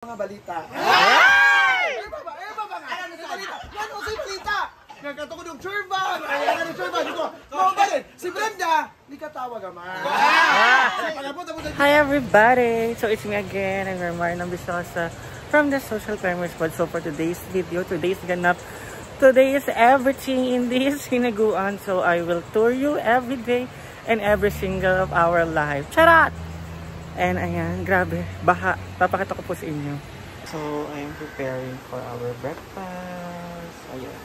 Mga balita. Ay! Ano ba nga? Ano sa balita? Ano sa balita? Nagkatungod yung churban. Ay, ano yung churban? Dito. Mga balita. Si Brenda, hindi ka tawag naman. Hi everybody! So it's me again, I'm Marna Bisosa from the Social Commerce Pod. So for today's video, today's ganap, today is everything in this hinaguan. So I will tour you every day and every single of our life. Charat! And ayan, grabe, baha. Papakita ko po sa inyo. So I am preparing for our breakfast. Ayan.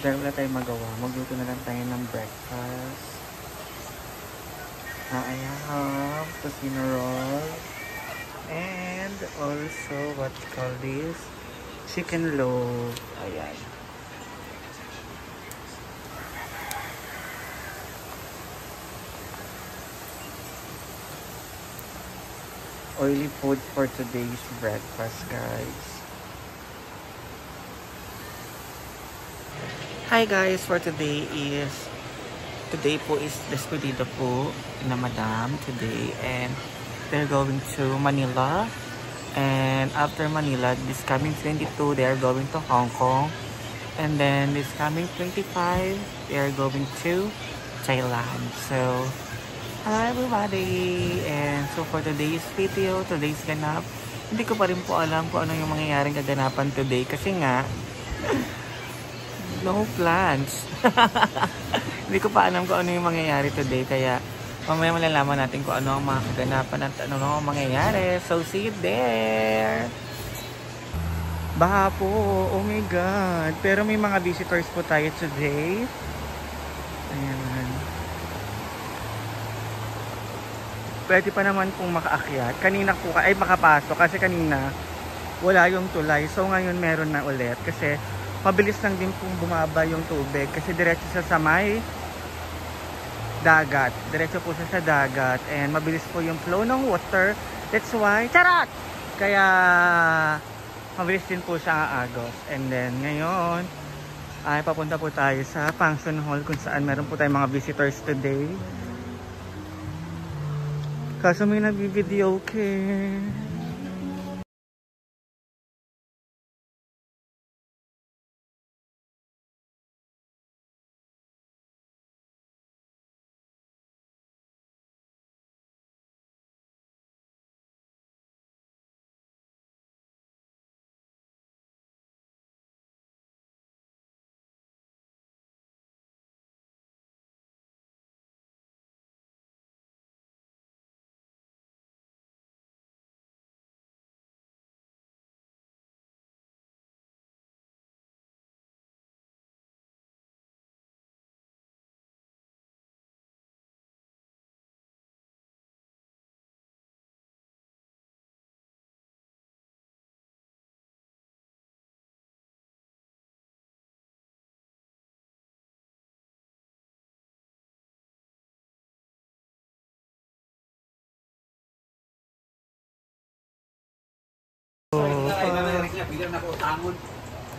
Dahil wala tayong magawa, magluto na lang tayo ng breakfast. I have tocino roll and also what you call this, chicken loaf. Ayan. Oily food for today's breakfast, guys. Hi guys, for today po is despedida po na madam today, and they're going to Manila, and after Manila this coming 22 they are going to Hong Kong, and then this coming 25 they are going to Thailand. So hi everybody, and so for today's video, today's ganap, hindi ko pa rin po alam kung ano yung mangyayaring kaganapan today kasi nga no plans. Hindi ko pa alam kung ano yung mangyayari today, kaya mamaya malalaman natin kung ano ang mga kaganapan at ano ang mangyayari. So see you there. Baha po, oh my god, pero may mga visitors po tayo today. Ayan. Pwede pa naman pong makaakyat. Kanina po ay makapasok kasi kanina wala yung tulay. So ngayon meron na ulit kasi mabilis lang din pong bumaba yung tubig kasi diretso sa may dagat. Diretso po sa dagat and mabilis po yung flow ng water. That's why, charat! Kaya mabilis din po siya agos. And then ngayon ay papunta po tayo sa function hall kung saan meron po tayong mga visitors today. Kaso may nag-video okay.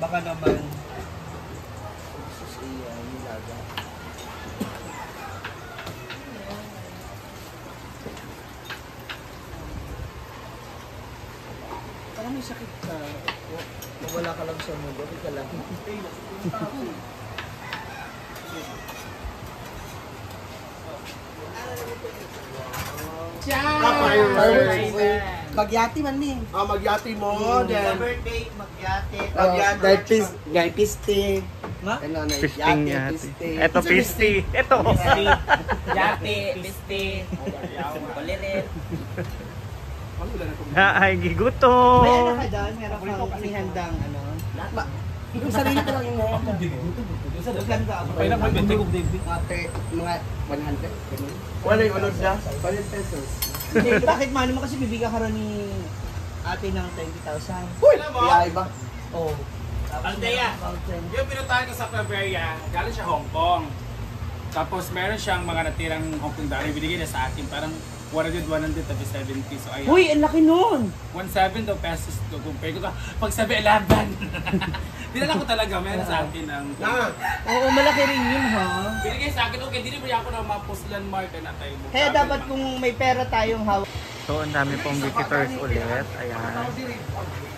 Baka naman parang may sakit ka, wala ka lang sa mundo, ka lang. Magyati man ni. Ah, magyati mo. Then birthday, magyati. Magyati. Gay piste. Ma? Pisting yati. Eto pisti. Eto. Yati, piste. Balirin. Ay, giguto. May ano ka dyan? Meron kang inihandang ano? Yung sarili ko lang yung meron. Sa daglan ka. Kaya naman, bente ko mga 100. Wala yung unod na? 5 pesos. Bakit mano mo kasi bibigyan ka rin ni ate ng 20,000? Uy! Kaya iba? Oo. Althea, yung pinuntahan ko sa Claveria, galing siya Hong Kong. Tapos meron siyang mga natirang Hong Kong dollar, binigay na sa akin, parang 100, tapos 70. So ayan. Uy, ang laki nun! 17 pesos to. Compare ko ka, pag 7-11. Dinala ko talaga, meron sa akin ang... Oo, malaki rin yun ha. Binigay sa akin, okay, hindi ba ako na mapuslan mark na tayo mo. Kaya dapat kung may pera tayong hawak. So, ang dami pong visitors ulit. Ayan.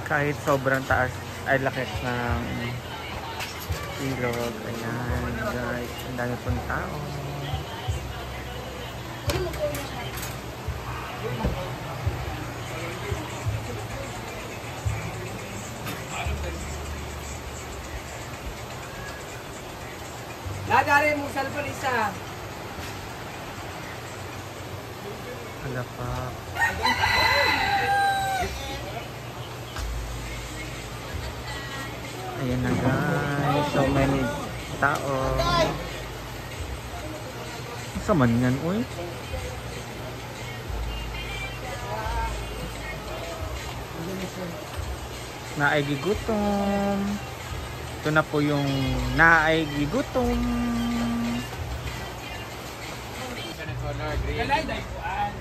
Kahit sobrang taas ay laki ng ilog. Ayan, guys. Ang dami pong tao. Lagari mo cellphone isa. Wala pa. Ayan na guys. So many tao. Sa man yan, uy. Naay gigutom. Ito na po yung naay gigutom. Galay, Daipuan.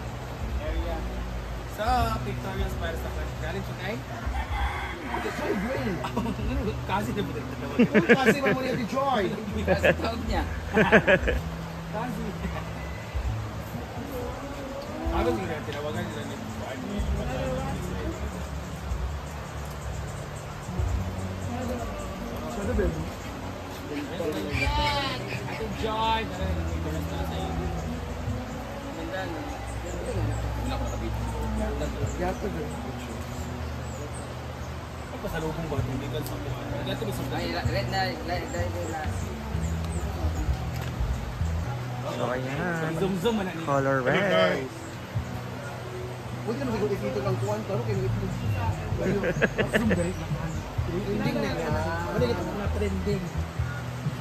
Area. So, Victoria's para sa galing siya kay? Kasi na po dito. Kasi mo muna yung joy. Kasi tawag niya. Kasi. Ako sige, tinawagan nila ni Puan. Ate Joy. Wala ko nakabit. Pasalubong ba? Hindi ka sa Puan. Gato ba sa Puan? Red na, So ayan. Zoom man na. Color red. Huwag ka naman dito ng kuwan, pero kayo ito. Trending na nga. Ano ito mga trending?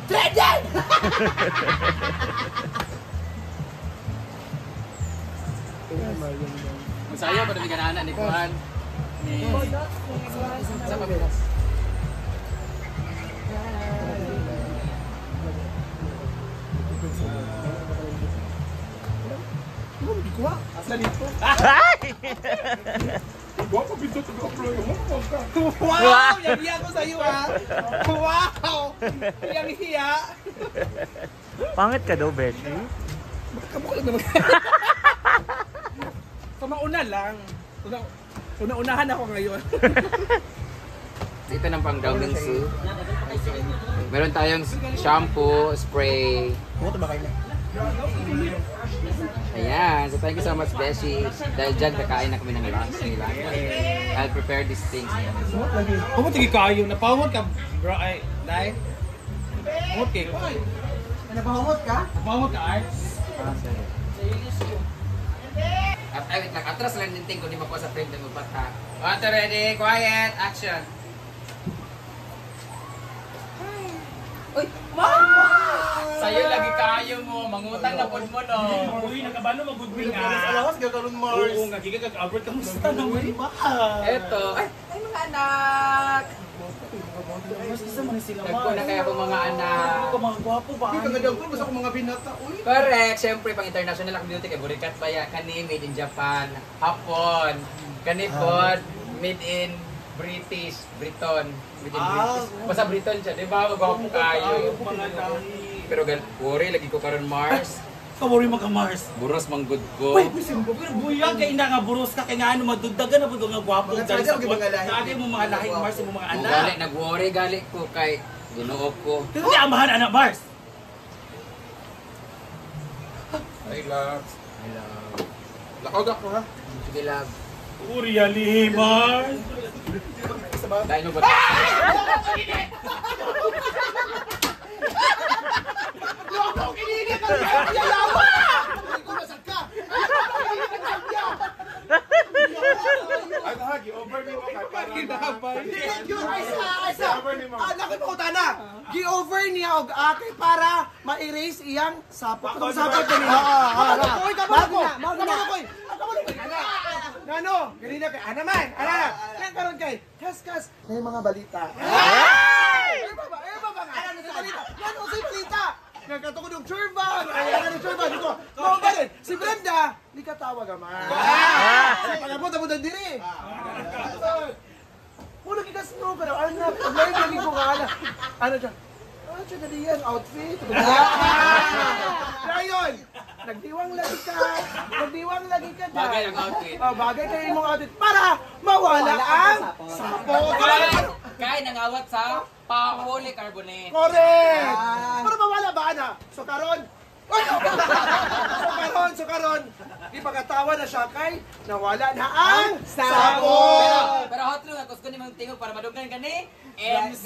Trending! Masayo pa rin ganaan ni Kuan. Ni sa pabilas. Kuha? Asa dito? Wow! Yang-hiya ko sa'yo ha! Wow! Yang-hiya! Pangit ka daw, Beshi. Kamukha lang naman. Sa mauna lang. Una-unahan ako ngayon. Ito ng pang Downing Sue. Meron tayong shampoo, spray. Buto ba kayo na? Ayan. So thank you so much, Beshi. Dahil dyan, kakain na kami ng lunch nila. I'll prepare these things. Pumuti kayo. Napawag ka, bro. Ay, dahil. Pumuti. Napahumot ka? Napawag ka, Art. At ay, wait lang. Atras lang din ko. Di ba po sa frame ng upat ha. Water ready. Quiet. Action. Uy! Wow! Sa'yo lagi kayo mo. Mangutang na po mo no. Uy, nagkabalo mag-goodwing Alas nga. alawas, gagawin Mars. Oo nga, giga kag-Albert. Kamusta naman? Eto. Ay mga anak. Mas isa man sila, Nagko na kaya po mga anak. Ako mga gwapo ba? Hindi ka nga daw basta ko mga binata. Uy! Correct. Siyempre, pang international ang beauty kay Burikat pa ya. Kani made in Japan. Hapon. Kani pod made in British. Briton. Made in British. Basta Briton siya. Di ba? Magwapo kayo. Pero worry, lagi ko karon Mars. Kawari maka-Mars. Buros manggod ko. Uy, pero buyag kay ina nga buros ka kay nga ano madugdagan na pud nga gwapo Mga dahil tsaga, sa mga lahi. Sa mo mga lahi Mars mo mga Gali, anak. nag-worry gali ko kay Ginoo ko. Pero di amahan anak Mars. I love. Lakog ako ha. Sige love. Uri ali Mars. Dahil mo ba? Kinili ka! Yalawa! Hindi ko nasag ka! Ano ha, gi-over ni mo kay para Nakit mo ko tana! Gi-over niya og ate para ma-erase iyang sapot. Kung sapot ko niya. Kamuloy, kamuloy! Kamuloy! Nano? Ganina kay ana man! Ana! Yan karon kay Kaskas! May mga balita. Erba ba nga? Ano sa balita? Yan o sa balita! Nagkatukod yung churban! Ayan yung churban! Dito! Mga galit! Si Brenda! Di ka tawag naman! Sa pagkabot ang diri! Muna kikas no! ko na, anak, may galing ko nga anak. Ano siya? Siya na diyan, outfit. Ngayon, nagdiwang lagi ka. Nagdiwang lagi ka dyan. Bagay ang outfit. Bagay kayo yung mga outfit para mawala ang sapo. Kaya nangawat sa polycarbonate. Correct! Para mawala ba, ana? So karon, so karon, ipagkatawa na siya kay nawala na ang sabon! Pero hot lang ako, gusto ni mong tingog para madugan ka ni MC!